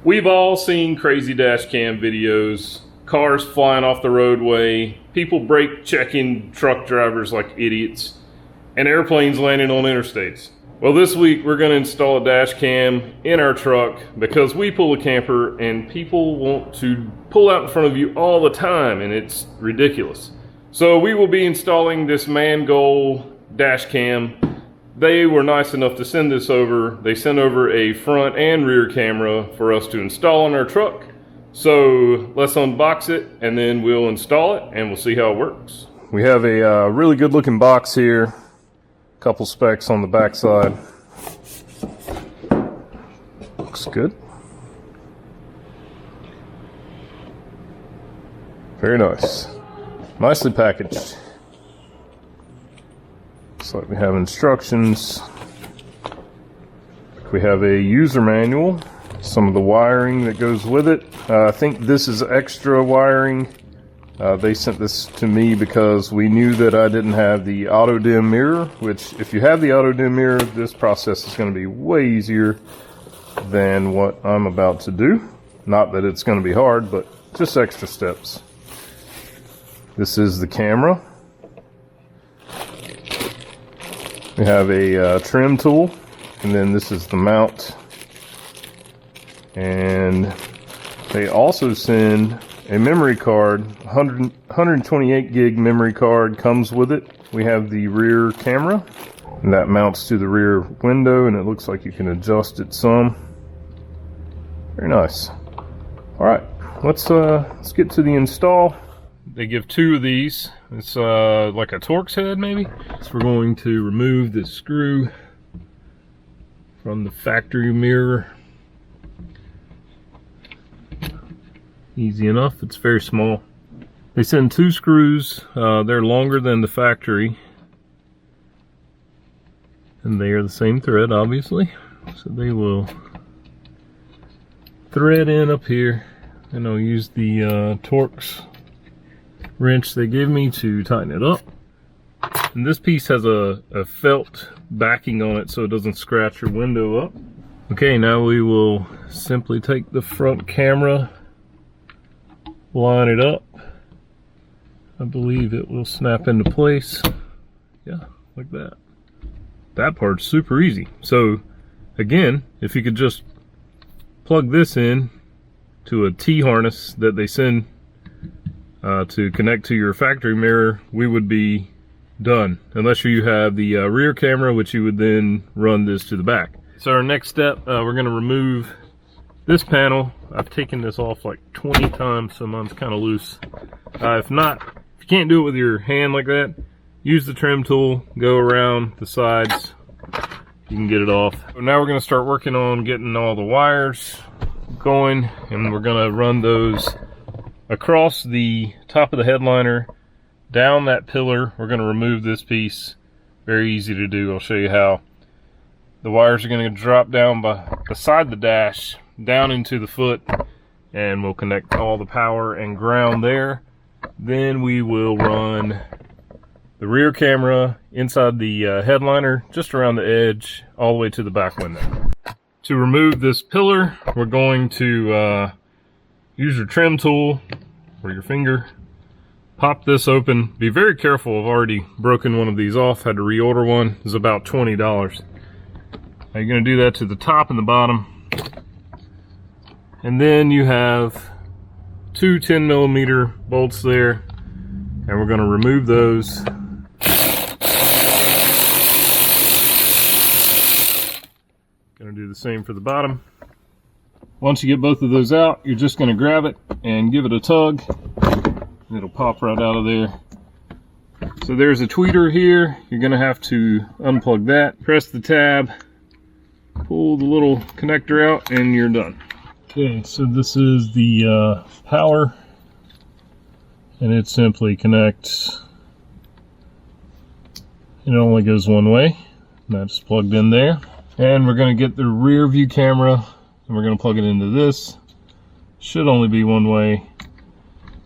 We've all seen crazy dash cam videos, cars flying off the roadway, people brake checking truck drivers like idiots, and airplanes landing on interstates. Well, this week we're going to install a dash cam in our truck because we pull a camper and people want to pull out in front of you all the time and it's ridiculous. So we will be installing this Mangoal dash cam. They were nice enough to send this over. They sent over a front and rear camera for us to install on our truck. So let's unbox it and then we'll install it and we'll see how it works. We have a really good looking box here. Couple specs on the back side. Looks good. Very nice. Nicely packaged. Looks like we have instructions. We have a user manual, some of the wiring that goes with it. I think this is extra wiring. They sent this to me because we knew that I didn't have the auto dim mirror, which if you have the auto dim mirror, this process is going to be way easier than what I'm about to do. Not that it's going to be hard, but just extra steps. This is the camera. We have a trim tool, and then this is the mount. And they also send a memory card, 128 gig memory card comes with it. We have the rear camera, and that mounts to the rear window, and it looks like you can adjust it some. Very nice. All right, let's get to the install. They give two of these. It's like a Torx head maybe. So we're going to remove this screw from the factory mirror. Easy enough, it's very small. They send two screws, they're longer than the factory. And they are the same thread, obviously. So they will thread in up here, and I'll use the Torx wrench they give me to tighten it up. And this piece has a felt backing on it so it doesn't scratch your window up. Okay, now we will simply take the front camera, line it up. I believe it will snap into place. Yeah, like that. That part's super easy. So again, if you could just plug this in to a T-harness that they send to connect to your factory mirror, we would be done. Unless you have the rear camera, which you would then run this to the back. So our next step, we're going to remove this panel. I've taken this off like 20 times, so mine's kind of loose. If you can't do it with your hand like that, use the trim tool, go around the sides, you can get it off. So now we're going to start working on getting all the wires going, and we're going to run those across the top of the headliner, down that pillar. We're going to remove this piece. Very easy to do. I'll show you how. The wires are going to drop down beside the dash, down into the foot, and we'll connect all the power and ground there. Then we will run the rear camera inside the headliner, just around the edge, all the way to the back window. To remove this pillar, we're going to use your trim tool or your finger, pop this open. Be very careful, I've already broken one of these off, had to reorder one. It's about $20. Now you're going to do that to the top and the bottom. And then you have two 10mm bolts there, and we're going to remove those. Going to do the same for the bottom. Once you get both of those out, you're just going to grab it and give it a tug, and it'll pop right out of there. So there's a tweeter here. You're going to have to unplug that, press the tab, pull the little connector out, and you're done. Okay, so this is the power, and it simply connects. It only goes one way, and that's plugged in there. And we're going to get the rear view camera, and we're going to plug it into this. Should only be one way.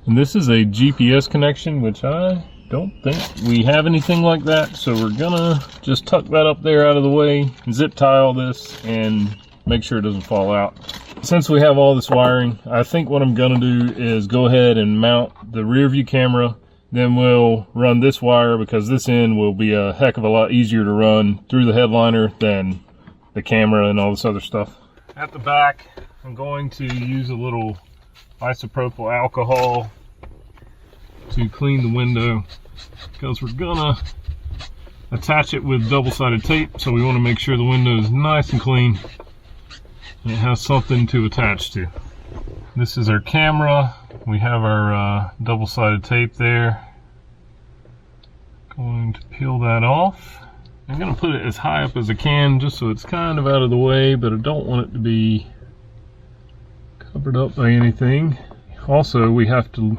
And this is a GPS connection, which I don't think we have anything like that, so we're gonna just tuck that up there out of the way, zip tie all this, and make sure it doesn't fall out. since we have all this wiring, I think what I'm gonna do is go ahead and mount the rear view camera. Then we'll run this wire, because this end will be a heck of a lot easier to run through the headliner than the camera and all this other stuff. At the back, I'm going to use a little isopropyl alcohol to clean the window, because we're gonna attach it with double-sided tape, so we want to make sure the window is nice and clean and it has something to attach to. This is our camera. We have our double-sided tape there. Going to peel that off. I'm going to put it as high up as I can, just so it's kind of out of the way, but I don't want it to be covered up by anything. Also, we have to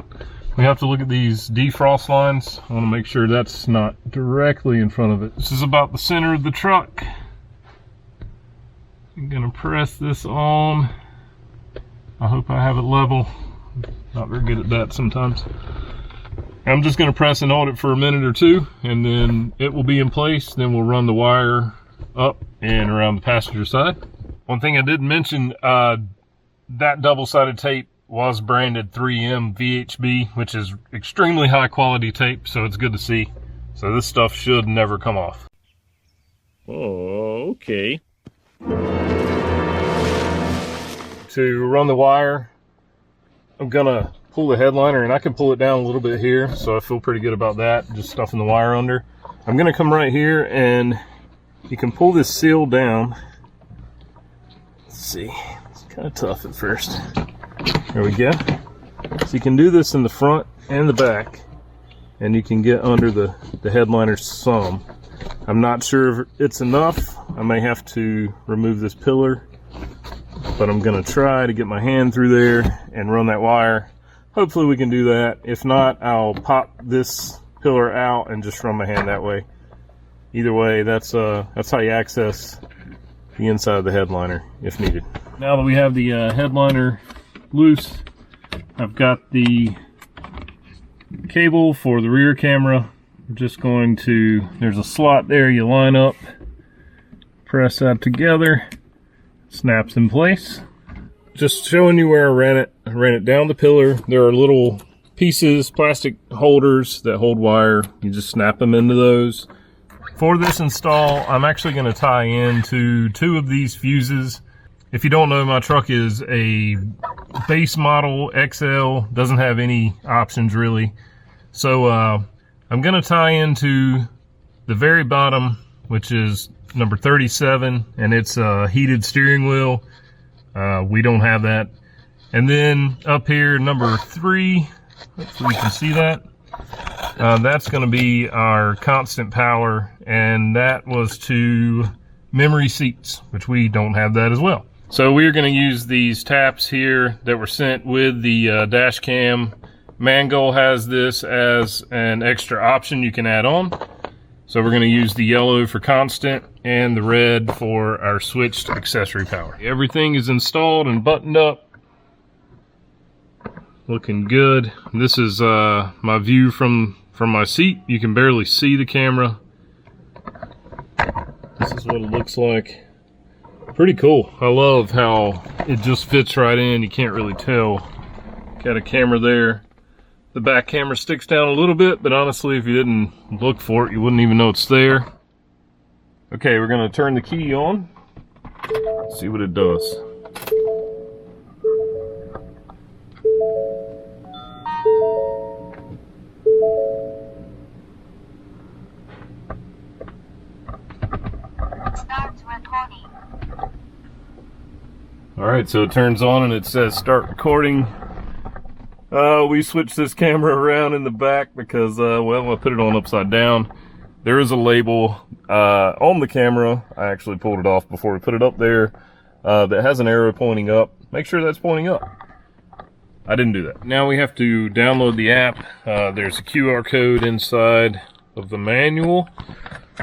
look at these defrost lines. I want to make sure that's not directly in front of it. This is about the center of the truck. I'm gonna press this on. I hope I have it level. Not very good at that sometimes. I'm just gonna press and hold it for a minute or two, and then it will be in place. Then we'll run the wire up and around the passenger side. One thing I didn't mention, that double-sided tape was branded 3M VHB, which is extremely high quality tape, so it's good to see. So this stuff should never come off. Oh, okay. To run the wire, I'm gonna pull the headliner, and I can pull it down a little bit here, so I feel pretty good about that, just stuffing the wire under. I'm gonna come right here, and you can pull this seal down. Let's see, it's kind of tough at first. There we go. So you can do this in the front and the back, and you can get under the headliner some. I'm not sure if it's enough. I may have to remove this pillar, but I'm gonna try to get my hand through there and run that wire. Hopefully we can do that. If not, I'll pop this pillar out and just run my hand that way. Either way, that's how you access the inside of the headliner if needed. Now that we have the headliner loose, I've got the cable for the rear camera. I'm just going to, there's a slot there, you line up, press that together, snaps in place. Just showing you where I ran it. I ran it down the pillar. There are little pieces, plastic holders that hold wire. You just snap them into those. For this install, I'm actually going to tie into 2 of these fuses. If you don't know, my truck is a base model XL, doesn't have any options really. So I'm gonna tie into the very bottom, which is number 37, and it's a heated steering wheel. We don't have that. And then up here, number 3, hopefully you can see that. That's gonna be our constant power, and that was to memory seats, which we don't have that as well. So we're going to use these taps here that were sent with the Dashcam. Mangold has this as an extra option you can add on. So we're going to use the yellow for constant and the red for our switched accessory power. Everything is installed and buttoned up. Looking good. This is my view from my seat. You can barely see the camera. This is what it looks like. Pretty cool. I love how it just fits right in. You can't really tell. Got a camera there. The back camera sticks down a little bit, but honestly, if you didn't look for it, you wouldn't even know it's there. Okay, we're gonna turn the key on. See what it does. Starts recording. Alright, so it turns on and it says start recording. We switched this camera around in the back because, well, I put it on upside down. There is a label on the camera. I actually pulled it off before we put it up there that has an arrow pointing up. Make sure that's pointing up. I didn't do that. Now we have to download the app. There's a QR code inside of the manual.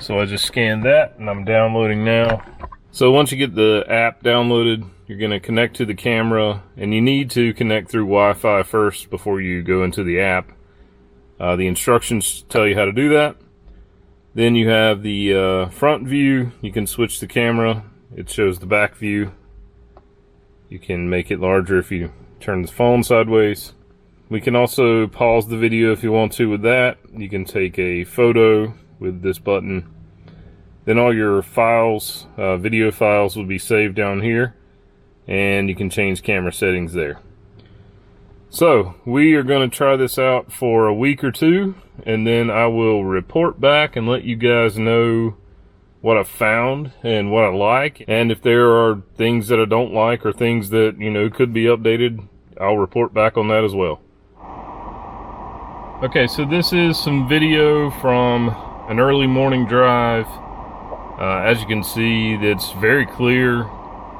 So I just scanned that and I'm downloading now. So once you get the app downloaded, you're going to connect to the camera, and you need to connect through Wi-Fi first before you go into the app. The instructions tell you how to do that. Then you have the front view. You can switch the camera. It shows the back view. You can make it larger if you turn the phone sideways. We can also pause the video if you want to with that. You can take a photo with this button. Then all your files, video files, will be saved down here, and you can change camera settings there. So we are going to try this out for a week or two, and then I will report back and let you guys know what I found and what I like, and if there are things that I don't like or things that, you know, could be updated, I'll report back on that as well. Okay, so this is some video from an early morning drive. As you can see, it's very clear.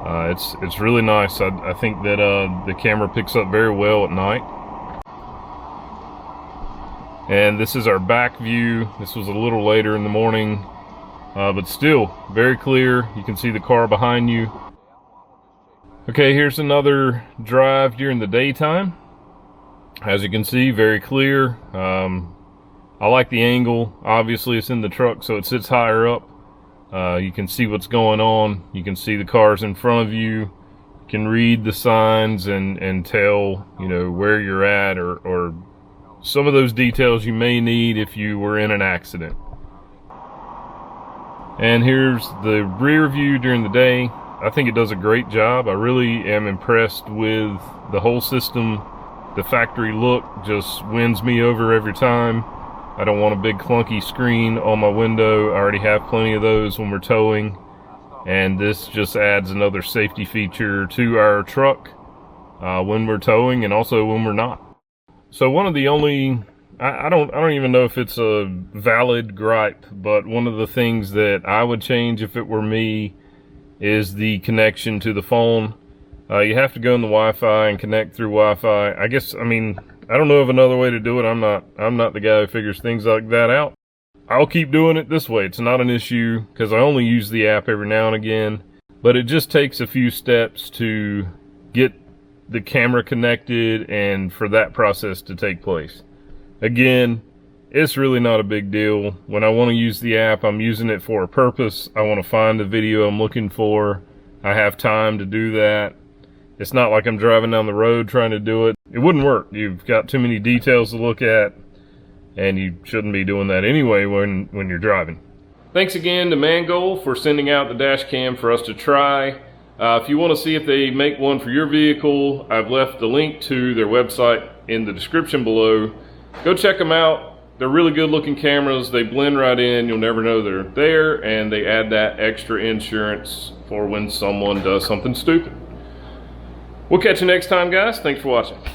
It's really nice. I think that the camera picks up very well at night. And this is our back view. This was a little later in the morning, but still very clear. You can see the car behind you. Okay, here's another drive during the daytime. As you can see, very clear. I like the angle. Obviously it's in the truck, so it sits higher up. You can see what's going on. You can see the cars in front of you. You can read the signs and tell, you know, where you're at, or some of those details you may need if you were in an accident. And here's the rear view during the day. I think it does a great job. I really am impressed with the whole system. The factory look just wins me over every time. I don't want a big clunky screen on my window. I already have plenty of those when we're towing, and this just adds another safety feature to our truck when we're towing and also when we're not. So one of the only, I don't even know if it's a valid gripe, but one of the things that I would change if it were me is the connection to the phone. You have to go in the Wi-Fi and connect through Wi-Fi. I guess, I mean, I don't know of another way to do it. I'm not the guy who figures things like that out. I'll keep doing it this way. It's not an issue because I only use the app every now and again, but it just takes a few steps to get the camera connected and for that process to take place. Again, it's really not a big deal. When I want to use the app, I'm using it for a purpose. I want to find the video I'm looking for. I have time to do that. It's not like I'm driving down the road trying to do it. It wouldn't work. You've got too many details to look at, and you shouldn't be doing that anyway when you're driving. Thanks again to Mangold for sending out the dash cam for us to try. If you want to see if they make one for your vehicle, I've left the link to their website in the description below. Go check them out. They're really good looking cameras. They blend right in. You'll never know they're there, and they add that extra insurance for when someone does something stupid. We'll catch you next time, guys. Thanks for watching.